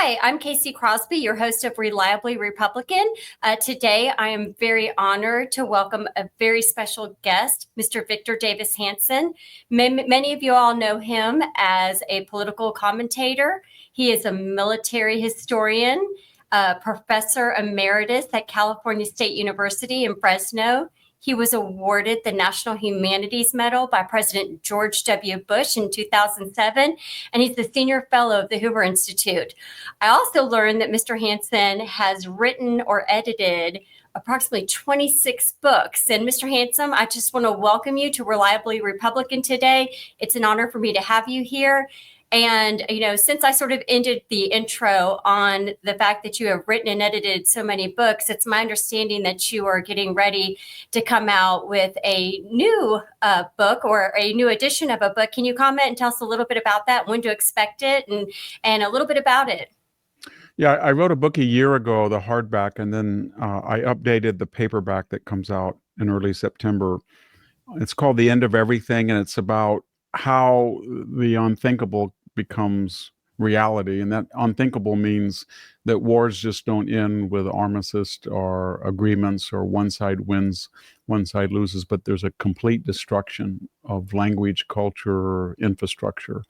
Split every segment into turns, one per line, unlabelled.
Hi, I'm Casey Crosbie, your host of Reliably Republican. Today, I am very honored to welcome a very special guest, Mr. Victor Davis Hanson. Many of you all know him as a political commentator. He is a military historian, professor emeritus at California State University in Fresno. He was awarded the National Humanities Medal by President George W. Bush in 2007, and he's the senior fellow of the Hoover Institute. I also learned that Mr. Hanson has written or edited approximately 26 books. And Mr. Hanson, I just want to welcome you to Reliably Republican today. It's an honor for me to have you here. And, since I sort of ended the intro on the fact that you have written and edited so many books, it's my understanding that you are getting ready to come out with a new book or a new edition of a book. Can you comment and tell us a little bit about that, when to expect it, and a little bit about it?
Yeah, I wrote a book a year ago, the hardback, and then I updated the paperback that comes out in early September. It's called The End of Everything, and it's about how the unthinkable becomes reality. And that unthinkable means that wars just don't end with armistice or agreements or one side wins, one side loses, but there's a complete destruction of language, culture, infrastructure.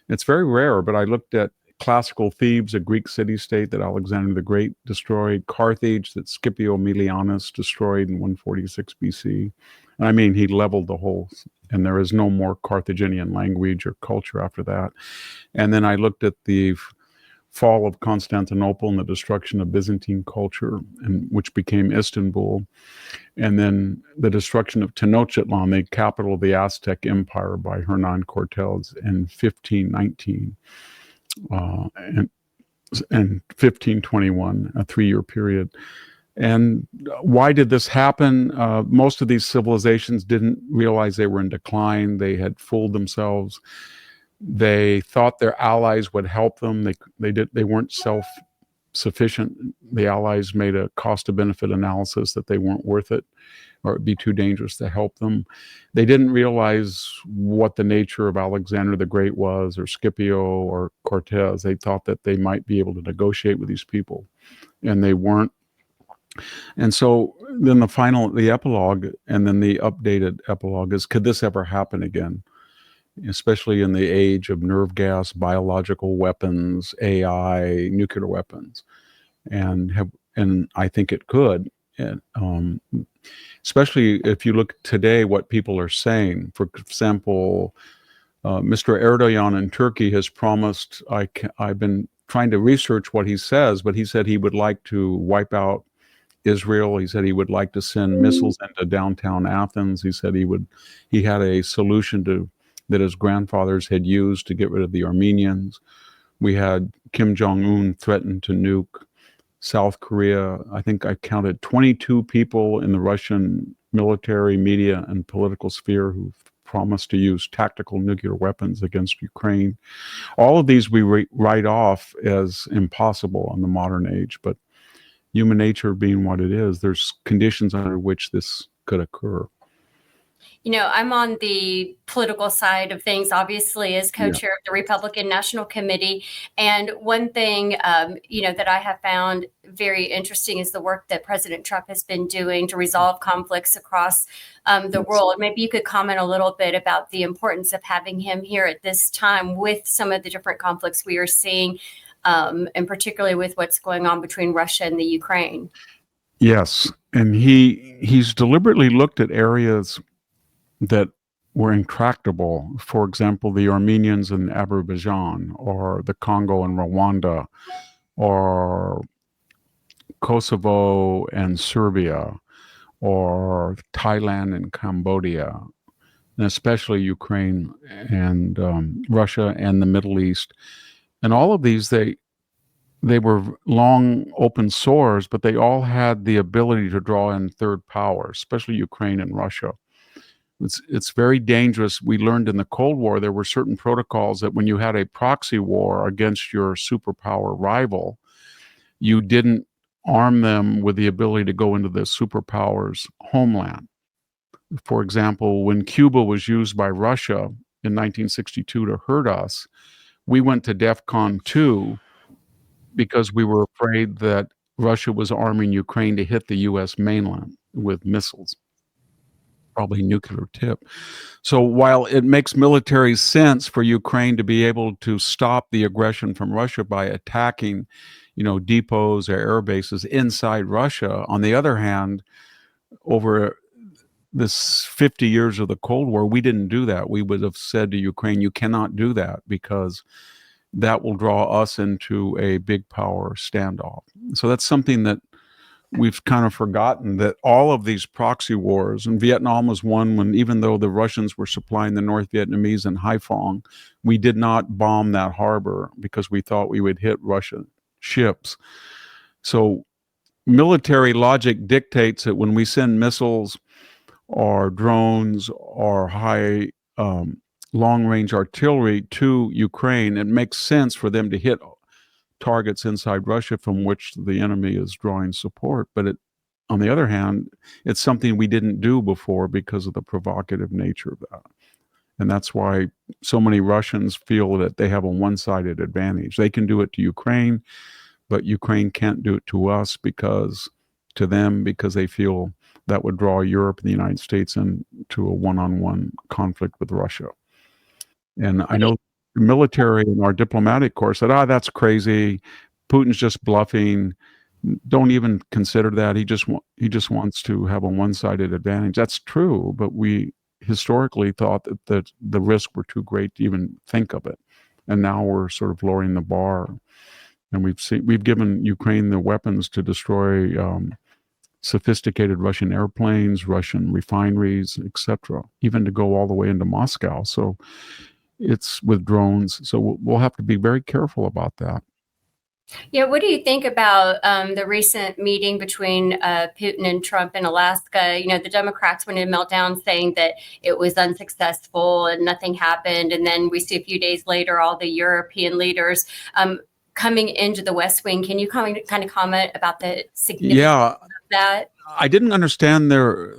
It's very rare, but I looked at classical Thebes, a Greek city-state that Alexander the Great destroyed, Carthage that Scipio Aemilianus destroyed in 146 BC. I mean, he leveled the whole, and there is no more Carthaginian language or culture after that. And then I looked at the fall of Constantinople and the destruction of Byzantine culture, which became Istanbul. And then the destruction of Tenochtitlan, the capital of the Aztec Empire, by Hernan Cortés in 1519 and 1521, a 3-year period. And why did this happen? Most of these civilizations didn't realize they were in decline. They had fooled themselves. They thought their allies would help them. They weren't self-sufficient. The allies made a cost-to-benefit analysis that they weren't worth it, or it'd be too dangerous to help them. They didn't realize what the nature of Alexander the Great was, or Scipio, or Cortés. They thought that they might be able to negotiate with these people, and they weren't. And so then the epilogue, and then the updated epilogue is, could this ever happen again? Especially in the age of nerve gas, biological weapons, AI, nuclear weapons. And I think it could. And, especially if you look today, what people are saying. For example, Mr. Erdogan in Turkey has promised, I've been trying to research what he says, but he said he would like to wipe out Israel. He said he would like to send missiles into downtown Athens. He said he had a solution that his grandfathers had used to get rid of the Armenians. We had Kim Jong-un threaten to nuke South Korea. I think I counted 22 people in the Russian military, media, and political sphere who promised to use tactical nuclear weapons against Ukraine. All of these we write off as impossible in the modern age, but human nature being what it is, there's conditions under which this could occur.
I'm on the political side of things, obviously, as co-chair of the Republican National Committee. And one thing, that I have found very interesting is the work that President Trump has been doing to resolve conflicts across the world. Maybe you could comment a little bit about the importance of having him here at this time with some of the different conflicts we are seeing, and particularly with what's going on between Russia and the Ukraine.
Yes, and he's deliberately looked at areas that were intractable. For example, the Armenians in Azerbaijan, or the Congo and Rwanda, or Kosovo and Serbia, or Thailand and Cambodia, and especially Ukraine and Russia and the Middle East. And all of these, they were long open sores, but they all had the ability to draw in third power, especially Ukraine and Russia. It's very dangerous. We learned in the Cold War there were certain protocols that when you had a proxy war against your superpower rival, you didn't arm them with the ability to go into the superpower's homeland. For example, when Cuba was used by Russia in 1962 to hurt us, we went to DEFCON 2 because we were afraid that Russia was arming Ukraine to hit the U.S. mainland with missiles, probably nuclear tip. So while it makes military sense for Ukraine to be able to stop the aggression from Russia by attacking, depots or air bases inside Russia, on the other hand, over this 50 years of the Cold War, we didn't do that. We would have said to Ukraine, you cannot do that because that will draw us into a big power standoff. So that's something that we've kind of forgotten, that all of these proxy wars, and Vietnam was one when, even though the Russians were supplying the North Vietnamese in Haiphong, we did not bomb that harbor because we thought we would hit Russian ships. So military logic dictates that when we send missiles or drones or high long-range artillery to Ukraine, it makes sense for them to hit targets inside Russia from which the enemy is drawing support. But on the other hand, it's something we didn't do before because of the provocative nature of that. And that's why so many Russians feel that they have a one-sided advantage. They can do it to Ukraine, but Ukraine can't do it to us because they feel that would draw Europe and the United States into a one-on-one conflict with Russia. And I know the military and our diplomatic corps said, that's crazy. Putin's just bluffing. Don't even consider that. He just wants to have a one-sided advantage. That's true, but we historically thought that the risks were too great to even think of it. And now we're sort of lowering the bar. And we've given Ukraine the weapons to destroy sophisticated Russian airplanes, Russian refineries, etc., even to go all the way into Moscow. So it's with drones. So we'll have to be very careful about that.
Yeah, what do you think about the recent meeting between Putin and Trump in Alaska? The Democrats went in meltdown saying that it was unsuccessful and nothing happened. And then we see a few days later all the European leaders coming into the West Wing. Can you kind of comment about the significance of that?
I didn't understand their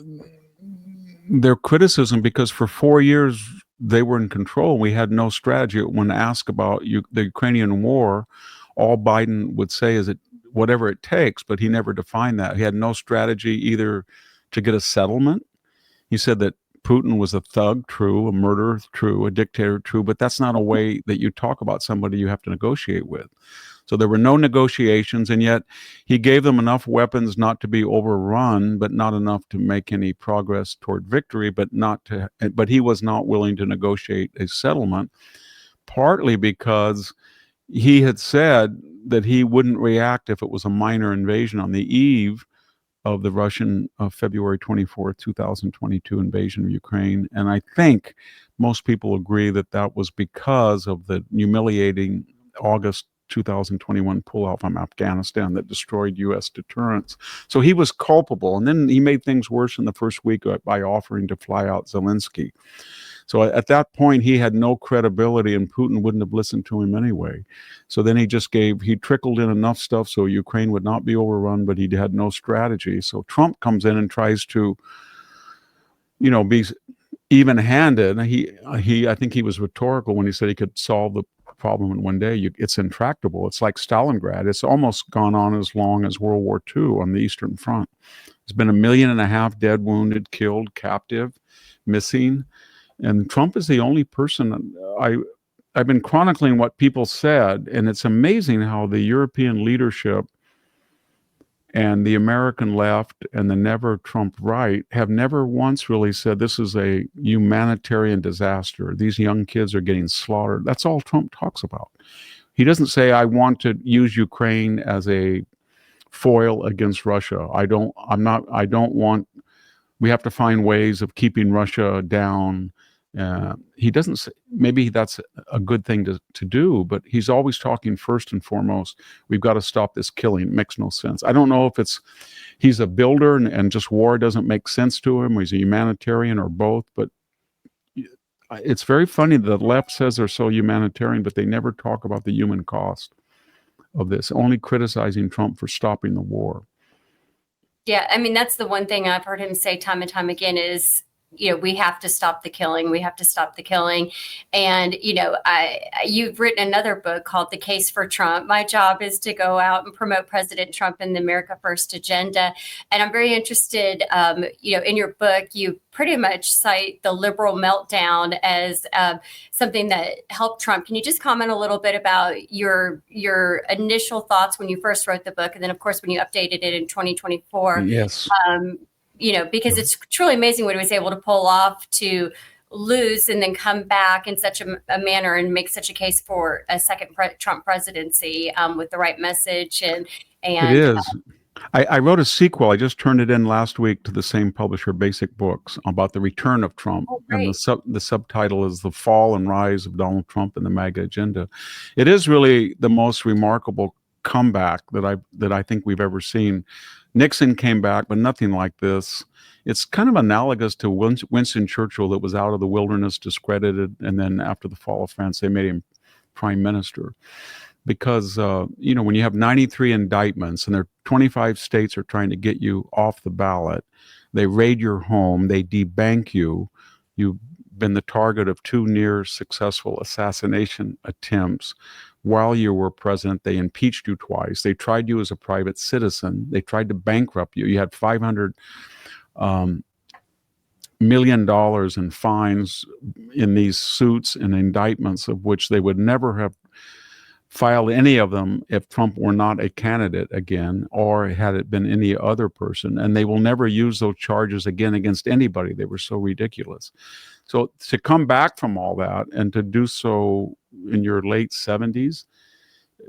criticism because for 4 years they were in control. We had no strategy. When asked about the Ukrainian war, all Biden would say is whatever it takes, but he never defined that. He had no strategy either to get a settlement. He said that Putin was a thug, true, a murderer, true, a dictator, true, but that's not a way that you talk about somebody you have to negotiate with. So there were no negotiations, and yet he gave them enough weapons not to be overrun, but not enough to make any progress toward victory, but he was not willing to negotiate a settlement, partly because he had said that he wouldn't react if it was a minor invasion on the eve of the Russian February 24th, 2022 invasion of Ukraine. And I think most people agree that that was because of the humiliating August 2021 pullout from Afghanistan that destroyed U.S. deterrence. So he was culpable. And then he made things worse in the first week by offering to fly out Zelensky. So at that point, he had no credibility, and Putin wouldn't have listened to him anyway. So then he trickled in enough stuff so Ukraine would not be overrun, but he had no strategy. So Trump comes in and tries to, be even-handed. I think he was rhetorical when he said he could solve the problem in one day. It's intractable. It's like Stalingrad. It's almost gone on as long as World War II on the Eastern Front. There's been 1.5 million dead, wounded, killed, captive, missing. And Trump is the only person. I've been chronicling what people said, and it's amazing how the European leadership and the American left and the never Trump right have never once really said this is a humanitarian disaster. These young kids are getting slaughtered. That's all Trump talks about. He doesn't say, I want to use Ukraine as a foil against Russia. We have to find ways of keeping Russia down. He doesn't say, maybe that's a good thing to do, but he's always talking first and foremost, we've got to stop this killing. It makes no sense. I don't know if he's a builder and just war doesn't make sense to him, or he's a humanitarian, or both, but it's very funny that the left says they're so humanitarian, but they never talk about the human cost of this, only criticizing Trump for stopping the war.
Yeah, I mean, that's the one thing I've heard him say time and time again is we have to stop the killing. We have to stop the killing. And, you've written another book called The Case for Trump. My job is to go out and promote President Trump and the America First agenda. And I'm very interested, in your book, you pretty much cite the liberal meltdown as something that helped Trump. Can you just comment a little bit about your initial thoughts when you first wrote the book, and then, of course, when you updated it in 2024?
Yes.
Because it's truly amazing what he was able to pull off to lose and then come back in such a manner and make such a case for a second Trump presidency with the right message. And
it is. I wrote a sequel. I just turned it in last week to the same publisher, Basic Books, about the return of Trump.
Oh,
and the subtitle is The Fall and Rise of Donald Trump and the MAGA Agenda. It is really the most remarkable comeback that I think we've ever seen. Nixon came back, but nothing like this. It's kind of analogous to Winston Churchill, that was out of the wilderness, discredited, and then after the fall of France, they made him prime minister. Because, when you have 93 indictments and there are 25 states are trying to get you off the ballot, they raid your home, they debank you, you've been the target of 2 near successful assassination attempts. While you were president, they impeached you twice. They tried you as a private citizen. They tried to bankrupt you. You had $500 million in fines in these suits and indictments, of which they would never have filed any of them if Trump were not a candidate again, or had it been any other person. And they will never use those charges again against anybody. They were so ridiculous. So to come back from all that and to do so in your late 70s,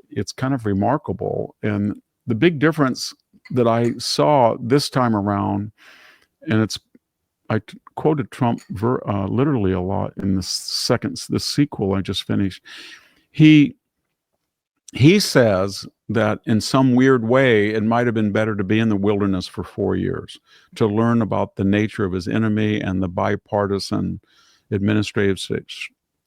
it's kind of remarkable. And the big difference that I saw this time around, and I quoted Trump literally a lot in the sequel I just finished. He says that in some weird way, it might have been better to be in the wilderness for 4 years to learn about the nature of his enemy and the bipartisan administrative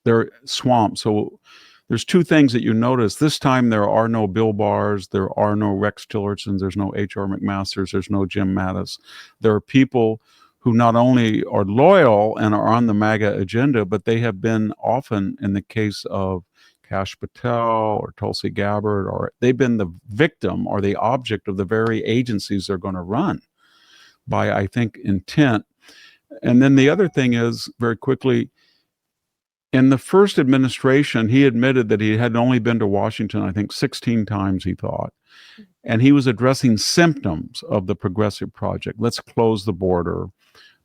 their swamp. So there's 2 things that you notice. This time there are no Bill Barrs, there are no Rex Tillersons, there's no H.R. McMasters, there's no Jim Mattis. There are people who not only are loyal and are on the MAGA agenda, but they have been often, in the case of Kash Patel or Tulsi Gabbard, or they've been the victim or the object of the very agencies they're going to run by, I think, intent. And then the other thing is, very quickly, in the first administration, he admitted that he had only been to Washington, I think, 16 times, he thought. And he was addressing symptoms of the Progressive Project. Let's close the border.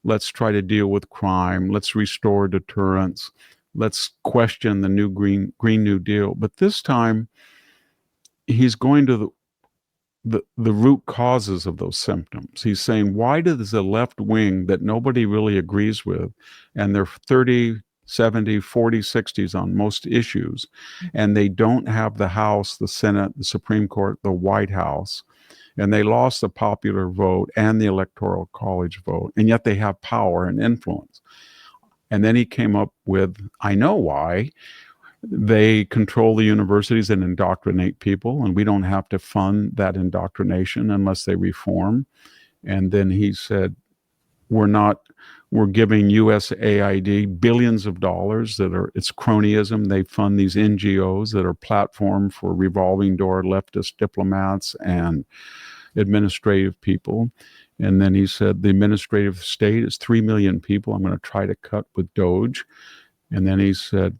Let's try to deal with crime. Let's restore deterrence. Let's question the new Green New Deal. But this time, he's going to the root causes of those symptoms. He's saying, why does the left wing that nobody really agrees with, and they're 30, 70, 40, 60s on most issues, and they don't have the House, the Senate, the Supreme Court, the White House, and they lost the popular vote and the Electoral College vote, and yet they have power and influence. And then he came up with, I know why. They control the universities and indoctrinate people, and we don't have to fund that indoctrination unless they reform. And then he said, we're giving USAID billions of dollars it's cronyism. They fund these NGOs that are platform for revolving door leftist diplomats and administrative people. And then he said, the administrative state is 3 million people. I'm going to try to cut with Doge. And then he said,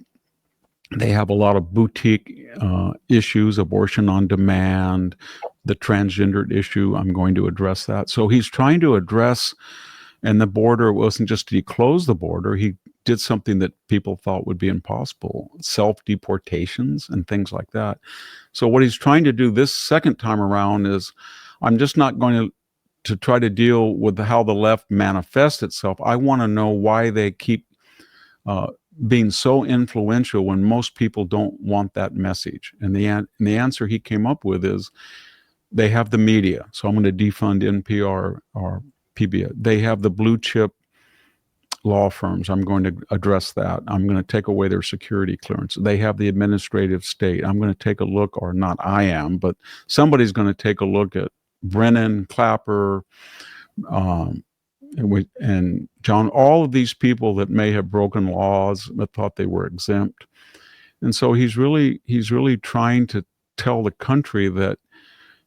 they have a lot of boutique issues, abortion on demand, the transgendered issue. I'm going to address that. So he's trying to address, and the border wasn't just he closed the border. He did something that people thought would be impossible, self-deportations and things like that. So what he's trying to do this second time around is, I'm just not going to try to deal with how the left manifests itself. I want to know why they keep being so influential when most people don't want that message. And the answer he came up with is, they have the media. So I'm going to defund NPR or PBS. They have the blue chip law firms. I'm going to address that. I'm going to take away their security clearance. They have the administrative state. I'm going to take a look, or not I am, but somebody's going to take a look at Brennan, Clapper, and John, all of these people that may have broken laws but thought they were exempt. And so he's really trying to tell the country that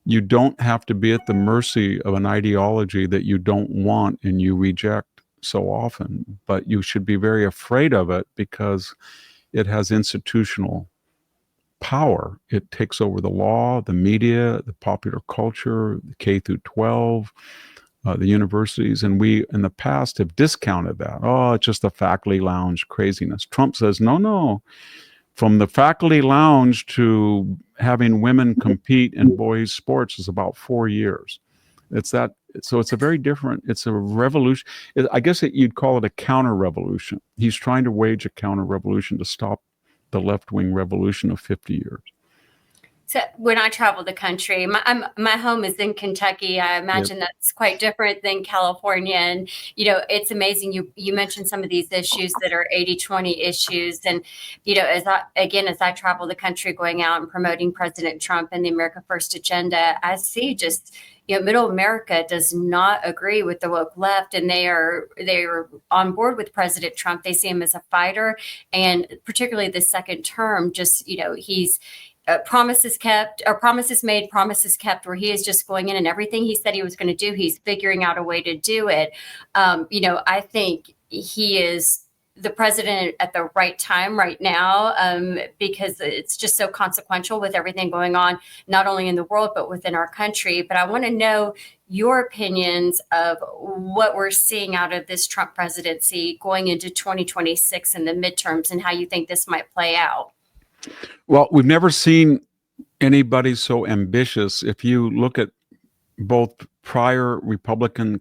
you don't have to be at the mercy of an ideology that you don't want and you reject so often, but you should be very afraid of it because it has institutional power. It takes over the law, the media, the popular culture, the K through 12, the universities, and we in the past have discounted that. Oh, it's just the faculty lounge craziness. Trump says, no. From the faculty lounge to having women compete in boys' sports is about 4 years. So it's a very different, it's a revolution. I guess you'd call it a counter-revolution. He's trying to wage a counter-revolution to stop the left-wing revolution of 50 years.
So when I travel the country, my home is in Kentucky. I imagine that's quite different than California. And, it's amazing. You mentioned some of these issues that are 80-20 issues. And, as I travel the country going out and promoting President Trump and the America First agenda, I see just, middle America does not agree with the woke left, and they are on board with President Trump. They see him as a fighter, and particularly the second term, just, he's promises kept, or promises made, promises kept, where he is just going in and everything he said he was going to do, he's figuring out a way to do it. I think he is the president at the right time right now, because it's just so consequential with everything going on, not only in the world, but within our country. But I want to know your opinions of what we're seeing out of this Trump presidency going into 2026 and the midterms, and how you think this might play out.
Well, we've never seen anybody so ambitious. If you look at both prior Republican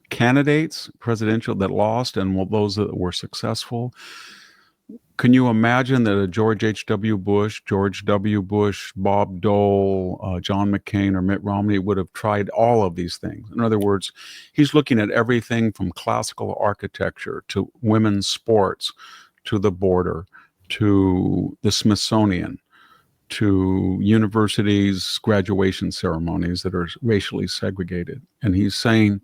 candidates, presidential, that lost, and those that were successful, can you imagine that a George H.W. Bush, George W. Bush, Bob Dole, John McCain, or Mitt Romney would have tried all of these things? In other words, he's looking at everything from classical architecture to women's sports to the border, to the Smithsonian, to universities' graduation ceremonies that are racially segregated. And he's saying,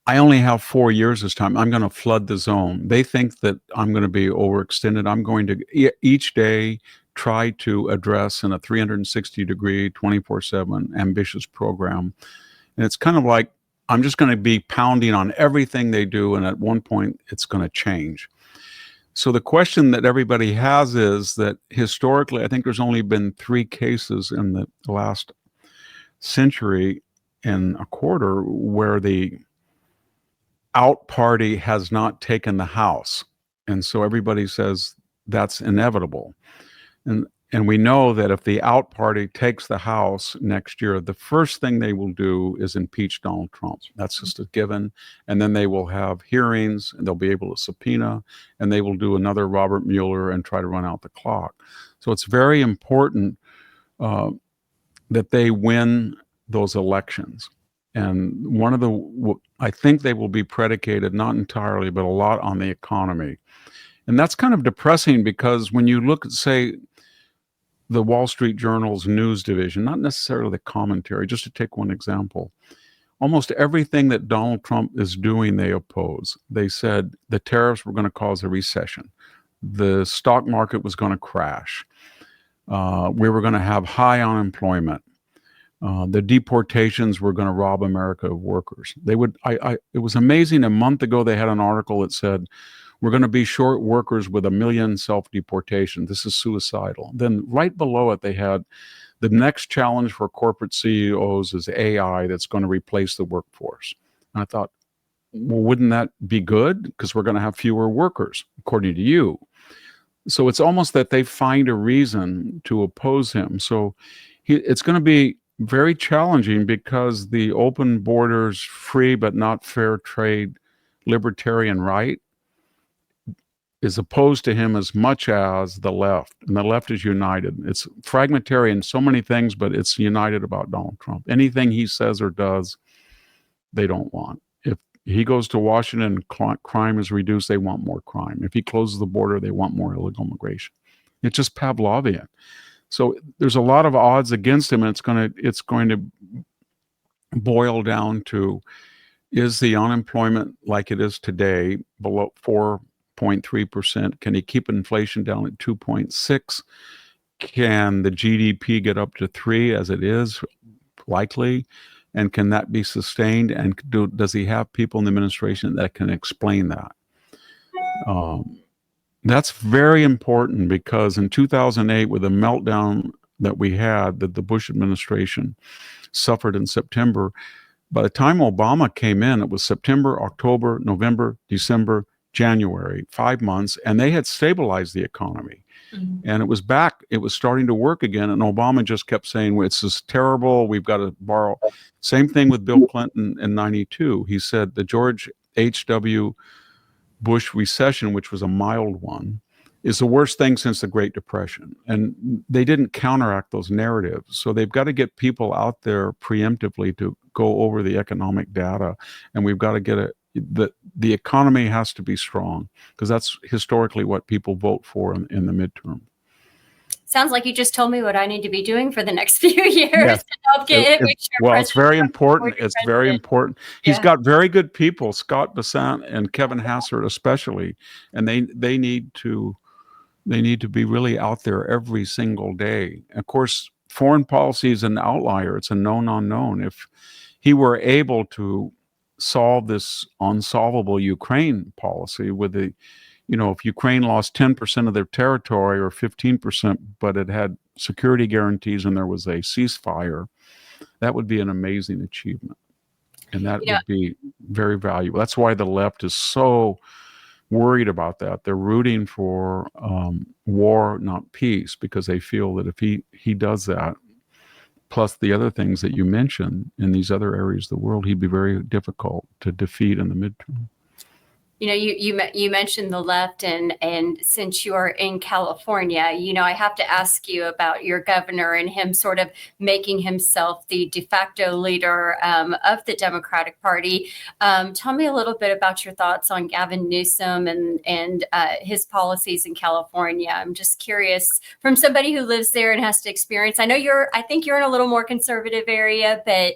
I only have 4 years this time. I'm going to flood the zone. They think that I'm going to be overextended. I'm going to each day try to address in a 360-degree, 24/7 ambitious program. And it's kind of like, I'm just going to be pounding on everything they do, and at one point it's going to change. So the question that everybody has is that historically, I think there's only been 3 cases in the last century and a quarter where the out party has not taken the House. And so everybody says that's inevitable. And we know that if the out party takes the House next year, the first thing they will do is impeach Donald Trump. That's just a given. And then they will have hearings, and they'll be able to subpoena, and they will do another Robert Mueller and try to run out the clock. So it's very important that they win those elections. And I think they will be predicated, not entirely, but a lot on the economy. And that's kind of depressing, because when you look at, say, the Wall Street Journal's news division, not necessarily the commentary, just to take one example, almost everything that Donald Trump is doing, they oppose. They said the tariffs were going to cause a recession. The stock market was going to crash. We were going to have high unemployment. The deportations were going to rob America of workers. It was amazing. A month ago, they had an article that said, we're going to be short workers with 1 million self-deportation. This is suicidal. Then right below it, they had the next challenge for corporate CEOs is AI that's going to replace the workforce. And I thought, well, wouldn't that be good? Because we're going to have fewer workers, according to you. So it's almost that they find a reason to oppose him. So it's going to be very challenging, because the open borders, free but not fair trade, libertarian right is opposed to him as much as the left. And the left is united. It's fragmentary in so many things, but it's united about Donald Trump. Anything he says or does, they don't want. If he goes to Washington and crime is reduced, they want more crime. If he closes the border, they want more illegal immigration. It's just Pavlovian. So there's a lot of odds against him, and it's going to boil down to, is the unemployment like it is today below 4.3%? Can he keep inflation down at 2.6? Can the GDP get up to 3 as it is likely? And can that be sustained? And does he have people in the administration that can explain that? That's very important, because in 2008, with the meltdown that we had, that the Bush administration suffered in September, by the time Obama came in, it was September, October, November, December, January, 5 months, and they had stabilized the economy. Mm-hmm. And it was back, it was starting to work again. And Obama just kept saying, well, it's just terrible, we've got to borrow. Same thing with Bill Clinton in 92. He said the George H.W. Bush recession, which was a mild one, is the worst thing since the Great Depression. And they didn't counteract those narratives. So they've got to get people out there preemptively to go over the economic data. And we've got to get the economy has to be strong, because that's historically what people vote for in the midterm.
Sounds like you just told me what I need to be doing for the next few years.
Yes.
To help get
well, it's very important. It's very important. He's got very good people, Scott Bessent and Kevin Hassert especially, and they need to be really out there every single day. Of course, foreign policy is an outlier. It's a known unknown. If he were able to solve this unsolvable Ukraine policy with if Ukraine lost 10% of their territory or 15%, but it had security guarantees and there was a ceasefire, that would be an amazing achievement. And that would be very valuable. That's why the left is so worried about that. They're rooting for war, not peace, because they feel that if he does that, plus the other things that you mentioned in these other areas of the world, he'd be very difficult to defeat in the midterm.
You mentioned the left, and since you are in California, I have to ask you about your governor and him sort of making himself the de facto leader of the Democratic Party. Tell me a little bit about your thoughts on Gavin Newsom and his policies in California. I'm just curious, from somebody who lives there and has to experience. I think you're in a little more conservative area, but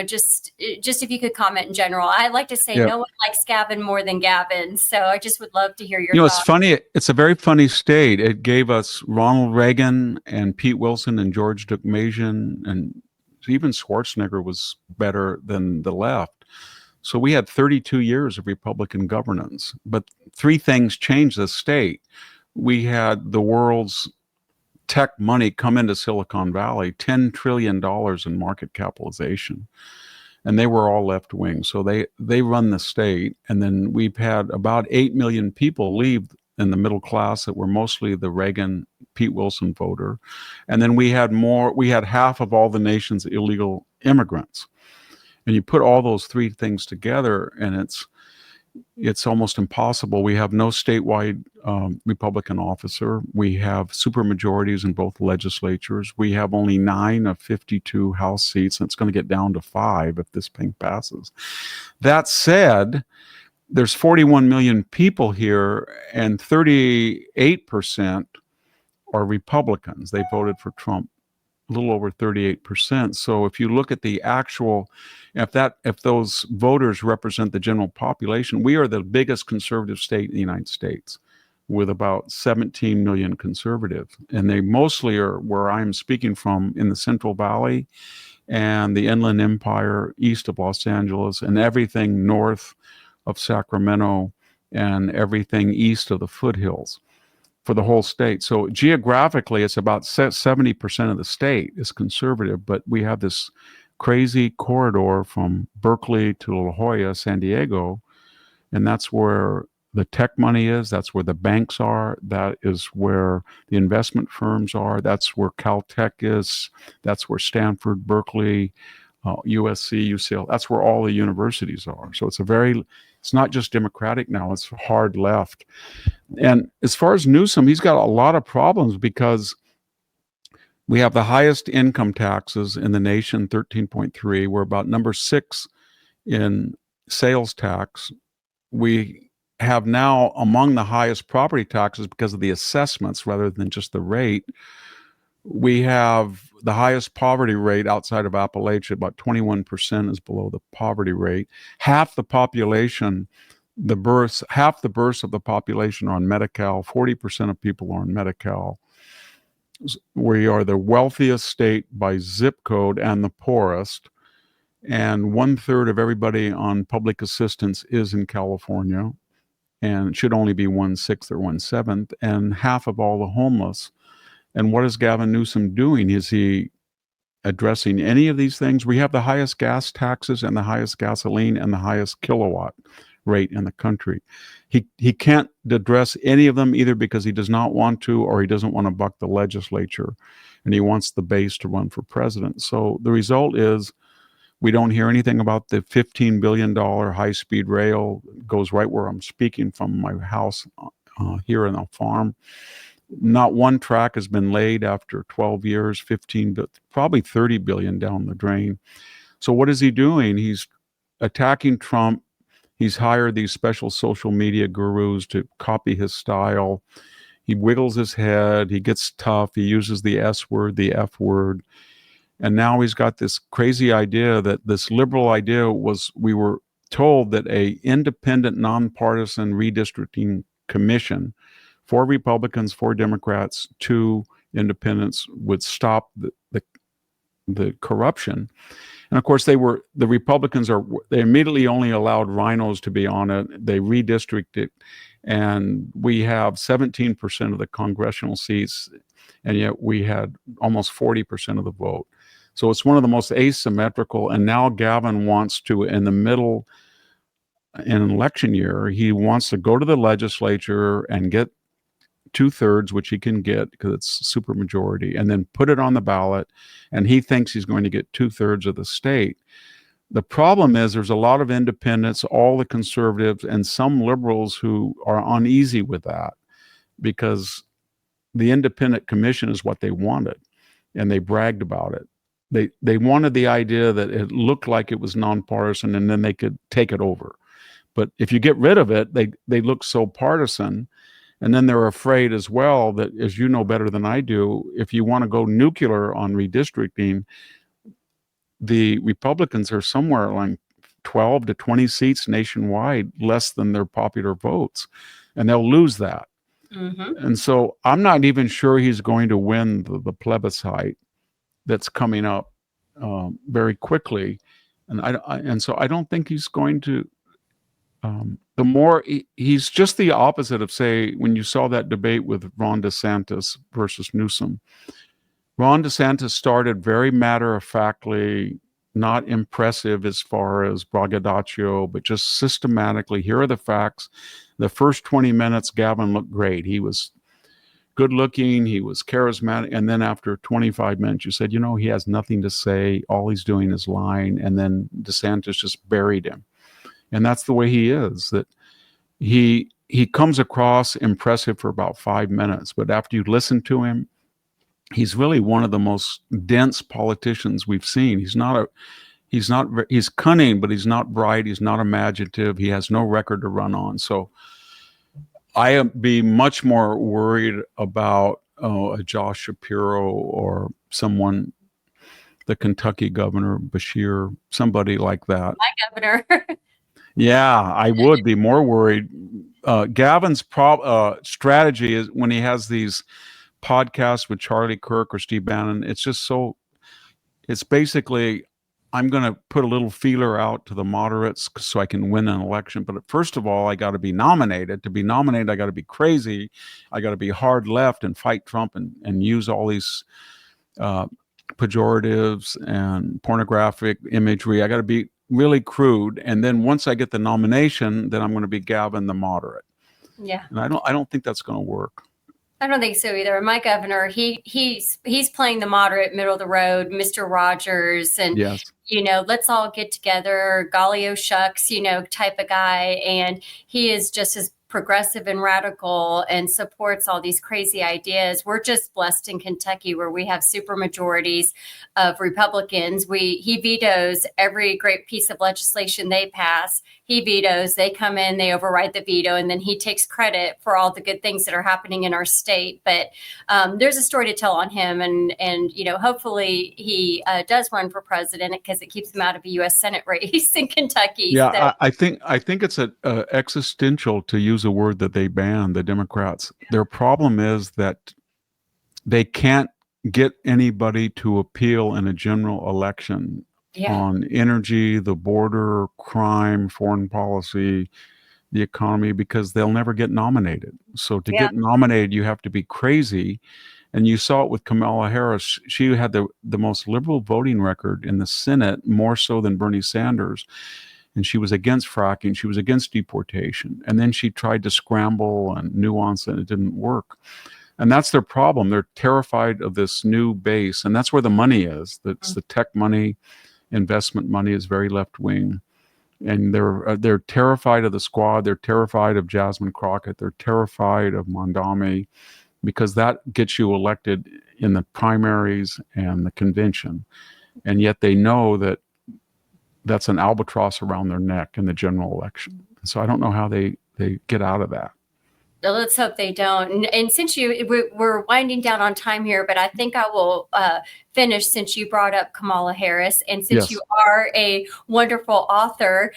just if you could comment in general. I like to say no one likes Gavin more than Gavin, so I just would love to hear your thoughts.
It's funny. It's a very funny state. It gave us Ronald Reagan and Pete Wilson and George Dukmajian, and even Schwarzenegger was better than the left. So we had 32 years of Republican governance. But three things changed the state. We had the world's tech money come into Silicon Valley, $10 trillion in market capitalization. And they were all left wing. So they run the state. And then we've had about 8 million people leave in the middle class that were mostly the Reagan, Pete Wilson voter. And then we had half of all the nation's illegal immigrants. And you put all those three things together, and it's almost impossible. We have no statewide Republican officer. We have supermajorities in both legislatures. We have only 9 of 52 House seats, and it's going to get down to 5 if this thing passes. That said, there's 41 million people here, and 38% are Republicans. They voted for Trump, a little over 38%. So if you look at the actual, if those voters represent the general population, we are the biggest conservative state in the United States, with about 17 million conservatives. And they mostly are where I'm speaking from, in the Central Valley and the Inland Empire east of Los Angeles, and everything north of Sacramento and everything east of the foothills, for the whole state. So geographically, it's about 70% of the state is conservative, but we have this crazy corridor from Berkeley to La Jolla, San Diego, and that's where the tech money is, that's where the banks are, that is where the investment firms are, that's where Caltech is, that's where Stanford, Berkeley, USC, UCLA, that's where all the universities are. So it's not just Democratic now, it's hard left. And as far as Newsom, he's got a lot of problems, because we have the highest income taxes in the nation, 13.3. We're about number 6 in sales tax. We have now among the highest property taxes because of the assessments rather than just the rate. We have the highest poverty rate outside of Appalachia. About 21% is below the poverty rate. Half the population, half the births of the population are on Medi-Cal. 40% of people are on Medi-Cal. We are the wealthiest state by zip code and the poorest. And 1/3 of everybody on public assistance is in California. And it should only be 1/6 or 1/7. And half of all the homeless. And what is Gavin Newsom doing? Is he addressing any of these things? We have the highest gas taxes and the highest gasoline and the highest kilowatt rate in the country. He can't address any of them either because he does not want to, or he doesn't want to buck the legislature, and he wants the base to run for president. So the result is we don't hear anything about the $15 billion high-speed rail. It goes right where I'm speaking from my house here in a farm. Not one track has been laid after 12 years, probably 30 billion down the drain. So what is he doing? He's attacking Trump. He's hired these special social media gurus to copy his style. He wiggles his head. He gets tough. He uses the S word, the F word. And now he's got this crazy idea that this liberal idea was, we were told that a independent, nonpartisan redistricting commission, 4 Republicans, 4 Democrats, 2 independents, would stop the corruption. And of course, the Republicans they immediately only allowed rhinos to be on it. They redistricted, and we have 17% of the congressional seats, and yet we had almost 40% of the vote. So it's one of the most asymmetrical. And now Gavin wants to, in the middle, in an election year, he wants to go to the legislature and get 2/3, which he can get because it's supermajority, and then put it on the ballot. And he thinks he's going to get 2/3 of the state. The problem is there's a lot of independents, all the conservatives, and some liberals who are uneasy with that because the independent commission is what they wanted, and they bragged about it. They wanted the idea that it looked like it was nonpartisan, and then they could take it over. But if you get rid of it, they look so partisan. And then they're afraid as well that, as you know better than I do, if you want to go nuclear on redistricting, the Republicans are somewhere like 12 to 20 seats nationwide, less than their popular votes. And they'll lose that. Mm-hmm. And so I'm not even sure he's going to win the plebiscite that's coming up very quickly. And so I don't think he's going to. The more he's just the opposite of, say, when you saw that debate with Ron DeSantis versus Newsom. Ron DeSantis started very matter-of-factly, not impressive as far as braggadocio, but just systematically, here are the facts. The first 20 minutes, Gavin looked great. He was good looking, he was charismatic, and then after 25 minutes, you said, he has nothing to say, all he's doing is lying, and then DeSantis just buried him. And that's the way he is, that he comes across impressive for about 5 minutes, but after you listen to him, he's really one of the most dense politicians we've seen. He's cunning, but he's not bright. He's not imaginative. He has no record to run on. So I would be much more worried about a Josh Shapiro or someone, the Kentucky governor, Bashir, somebody like that.
My governor.
Yeah, I would be more worried. Gavin's strategy is when he has these podcasts with Charlie Kirk or Steve Bannon, it's basically, I'm going to put a little feeler out to the moderates so I can win an election. But first of all, I got to be nominated. To be nominated, I got to be crazy. I got to be hard left and fight Trump and use all these pejoratives and pornographic imagery. I got to be really crude. And then once I get the nomination, then I'm going to be Gavin the moderate.
Yeah.
And I don't think that's going to work.
I don't think so either. My governor, he's playing the moderate, middle of the road, Mr. Rogers, and
yes.
Let's all get together, golly oh shucks, type of guy. And he is just as progressive and radical and supports all these crazy ideas. We're just blessed in Kentucky where we have super majorities of Republicans. He vetoes every great piece of legislation they pass. he vetoes. They come in, they override the veto, and then he takes credit for all the good things that are happening in our state. But there's a story to tell on him, and hopefully he does run for president because it keeps him out of a U.S. Senate race in Kentucky.
Yeah,
So.
I think it's existential to use a word that they banned, the Democrats. Their problem is that they can't get anybody to appeal in a general election on energy, the border, crime, foreign policy, the economy, because they'll never get nominated. So to get nominated, you have to be crazy. And you saw it with Kamala Harris. She had the most liberal voting record in the Senate, more so than Bernie Sanders. And she was against fracking. She was against deportation. And then she tried to scramble and nuance, and it didn't work. And that's their problem. They're terrified of this new base. And that's where the money is. That's the tech money, investment money is very left wing. And they're terrified of the Squad. They're terrified of Jasmine Crockett. They're terrified of Mondami, because that gets you elected in the primaries and the convention. And yet they know that that's an albatross around their neck in the general election. So I don't know how they get out of that.
Let's hope they don't. And since we're winding down on time here, but I think I will finish since you brought up Kamala Harris, and since you are a wonderful author.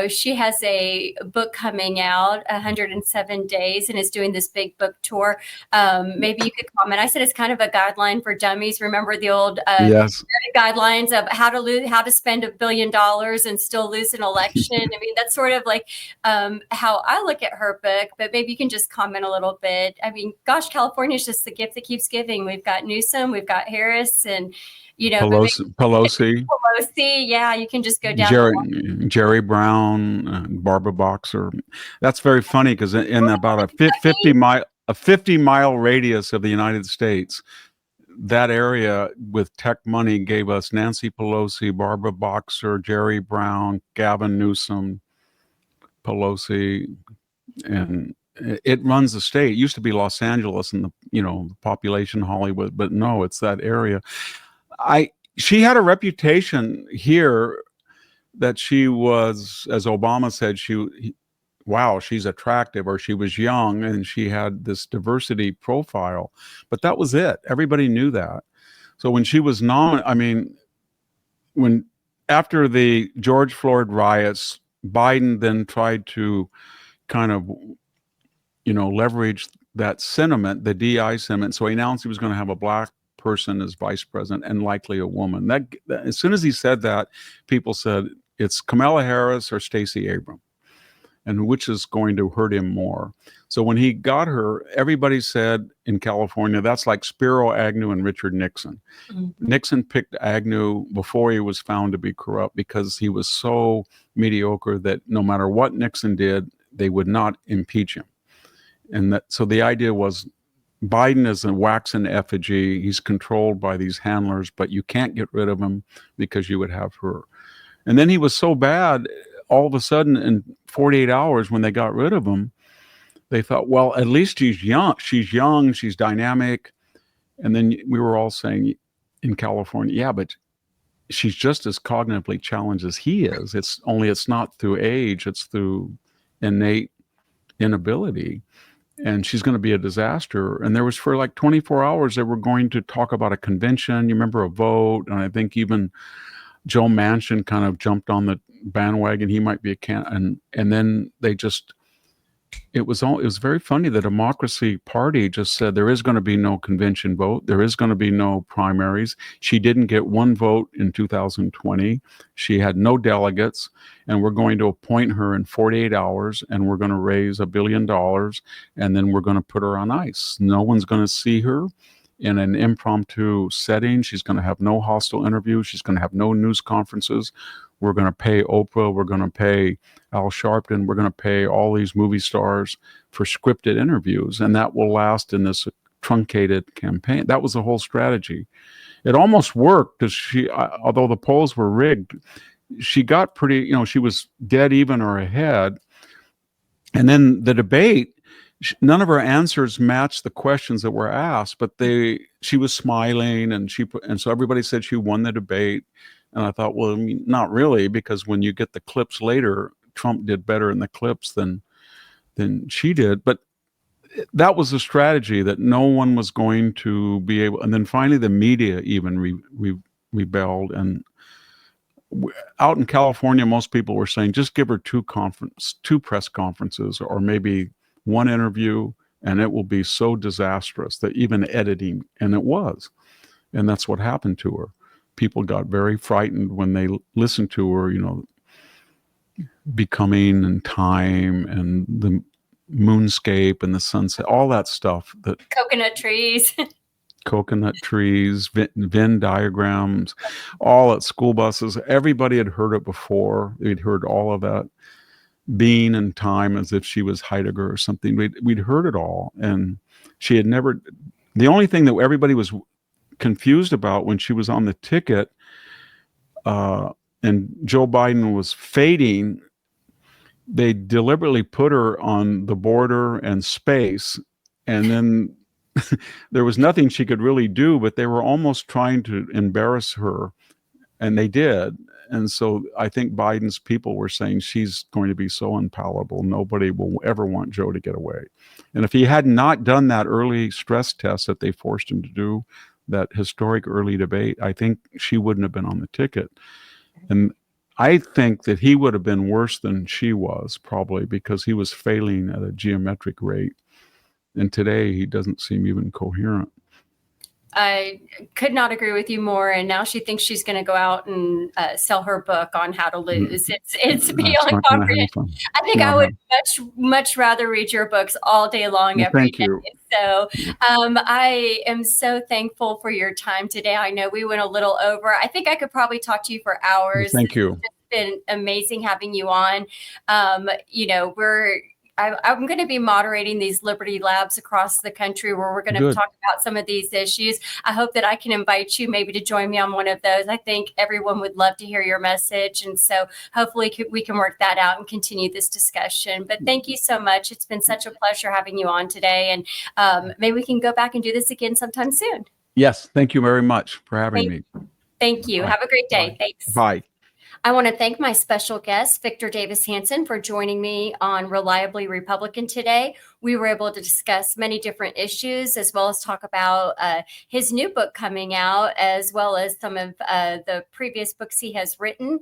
She has a book coming out, 107 Days, and is doing this big book tour. Maybe you could comment. I said it's kind of a guideline for dummies. Remember the old guidelines of how to spend $1 billion and still lose an election? I mean, that's sort of like how I look at her book, but maybe you can just comment a little bit. I mean, gosh, California is just the gift that keeps giving. We've got Newsom, we've got Harris, and Pelosi. Yeah, you can just go down.
Jerry Brown, Barbara Boxer. That's very funny because in about a 50-mile radius of the United States, that area with tech money gave us Nancy Pelosi, Barbara Boxer, Jerry Brown, Gavin Newsom, Pelosi, and it runs the state. It used to be Los Angeles and the population Hollywood, but no, it's that area. She had a reputation here that she was, as Obama said, she's attractive, or she was young, and she had this diversity profile, but that was it. Everybody knew that. So when she was after the George Floyd riots, Biden then tried to kind of leverage that sentiment, the DI sentiment. So he announced he was going to have a black person as vice president and likely a woman. That as soon as he said that, people said it's Kamala Harris or Stacey Abrams, and which is going to hurt him more. So when he got her, everybody said in California, that's like Spiro Agnew and Richard Nixon. Mm-hmm. Nixon picked Agnew before he was found to be corrupt because he was so mediocre that no matter what Nixon did, they would not impeach him. And so the idea was Biden is a waxen effigy. He's controlled by these handlers, but you can't get rid of him because you would have her. And then he was so bad, all of a sudden in 48 hours when they got rid of him, they thought, well, at least she's young. She's dynamic. And then we were all saying in California, yeah, but she's just as cognitively challenged as he is. It's not through age, it's through innate inability. And she's going to be a disaster. And there was, for like 24 hours, they were going to talk about a convention. You remember a vote. And I think even Joe Manchin kind of jumped on the bandwagon. He might be a candidate. And then they just, it was very funny. The Democracy Party just said there is going to be no convention vote. There is going to be no primaries. She didn't get one vote in 2020. She had no delegates, and we're going to appoint her in 48 hours, and we're going to raise $1 billion, and then we're going to put her on ice. No one's going to see her in an impromptu setting. She's going to have no hostile interviews. She's going to have no news conferences. We're going to pay Oprah. We're going to pay Al Sharpton. We're going to pay all these movie stars for scripted interviews. And that will last in this truncated campaign. That was the whole strategy. It almost worked because although the polls were rigged, she got pretty, she was dead even or ahead. And then the debate, none of her answers matched the questions that were asked, but she was smiling, and so everybody said she won the debate. And I thought, well, not really, because when you get the clips later, Trump did better in the clips than she did. But that was a strategy that no one was going to be able. And then finally, the media even rebelled. And out in California, most people were saying, just give her two press conferences, or maybe one interview, and it will be so disastrous that even editing, and it was. And that's what happened to her. People got very frightened when they listened to her, Becoming and Time and the moonscape and the sunset, all that stuff. That
coconut trees.
Coconut trees, Venn diagrams, all at school buses. Everybody had heard it before. They'd heard all of that. Being and Time, as if she was Heidegger or something. We'd heard it all. And she had never... The only thing that everybody was confused about when she was on the ticket and Joe Biden was fading, they deliberately put her on the border and space, and then there was nothing she could really do, but they were almost trying to embarrass her, and they did. And so I think Biden's people were saying she's going to be so unpalatable, nobody will ever want Joe to get away. And if he had not done that early stress test that they forced him to do, that historic early debate, I think she wouldn't have been on the ticket. And I think that he would have been worse than she was, probably, because he was failing at a geometric rate. And today he doesn't seem even coherent.
I could not agree with you more. And now she thinks she's going to go out and sell her book on how to lose. It's beyond comprehension. I think I would much rather read your books all day long every day.
You.
So I am so thankful for your time today. I know we went a little over. I think I could probably talk to you for hours.
Thank you.
It's been amazing having you on. I'm going to be moderating these Liberty Labs across the country where we're going to talk about some of these issues. I hope that I can invite you maybe to join me on one of those. I think everyone would love to hear your message. And so hopefully we can work that out and continue this discussion. But thank you so much. It's been such a pleasure having you on today. And maybe we can go back and do this again sometime soon.
Yes. Thank you very much for having me.
Thank you.
Bye.
Have a great day.
Bye.
Thanks.
Bye.
I want to thank my special guest, Victor Davis Hanson, for joining me on Reliably Republican today. We were able to discuss many different issues, as well as talk about his new book coming out, as well as some of the previous books he has written.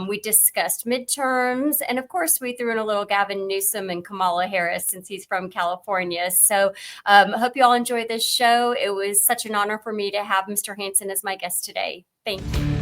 We discussed midterms, and of course, we threw in a little Gavin Newsom and Kamala Harris, since he's from California. So I hope you all enjoyed this show. It was such an honor for me to have Mr. Hanson as my guest today. Thank you.